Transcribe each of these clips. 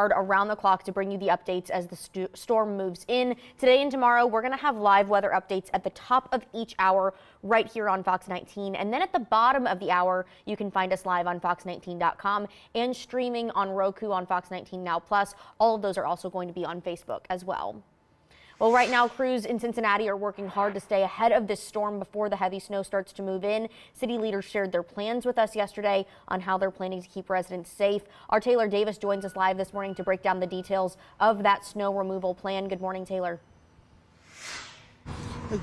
around the clock to bring you the updates as the storm moves in. Today and tomorrow, we're going to have live weather updates at the top of each hour right here on Fox 19. And then at the bottom of the hour, you can find us live on fox19.com and streaming on Roku on Fox 19 Now Plus. All of those are also going to be on Facebook as well. Well, right now, crews in Cincinnati are working hard to stay ahead of this storm before the heavy snow starts to move in. City leaders shared their plans with us yesterday on how they're planning to keep residents safe. Our Taylor Davis joins us live this morning to break down the details of that snow removal plan. Good morning, Taylor.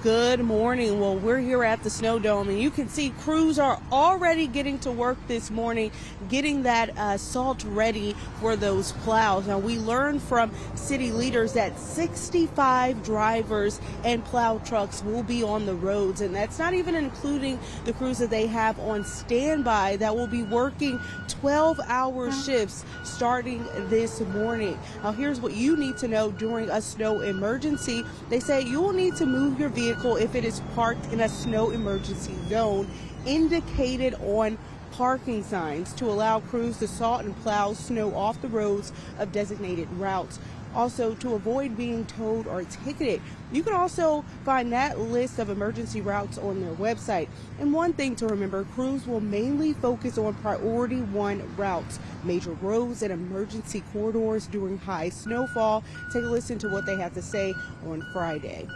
Good morning. Well, we're here at the Snow Dome, and you can see crews are already getting to work this morning, getting that salt ready for those plows. Now, we learned from city leaders that 65 drivers and plow trucks will be on the roads, and that's not even including the crews that they have on standby that will be working 12-hour shifts starting this morning. Now, here's what you need to know during a snow emergency. They say you will need to move your vehicle if it is parked in a snow emergency zone indicated on parking signs to allow crews to salt and plow snow off the roads of designated routes. Also, to avoid being towed or ticketed. You can also find that list of emergency routes on their website. And one thing to remember, crews will mainly focus on priority 1 routes, major roads and emergency corridors during high snowfall. Take a listen to what they have to say on Friday.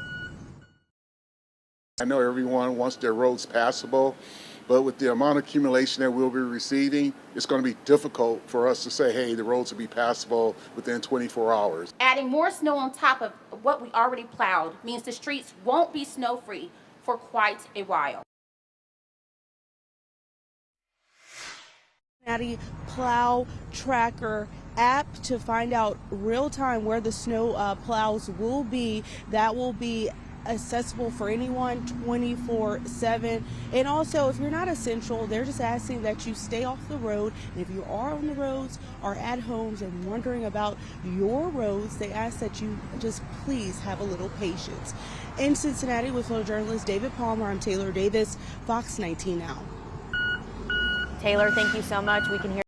I know everyone wants their roads passable, but with the amount of accumulation that we'll be receiving, it's going to be difficult for us to say, hey, the roads will be passable within 24 hours. Adding more snow on top of what we already plowed means the streets won't be snow-free for quite a while. Cincinnati Plow Tracker app to find out real time where the snow plows will be. That will be accessible for anyone 24/7. And also, if you're not essential, they're just asking that you stay off the road. And if you are on the roads or at homes and wondering about your roads, they ask that you just please have a little patience. In Cincinnati with photojournalist David Palmer, I'm Taylor Davis, Fox 19 Now. Taylor, thank you so much. We can hear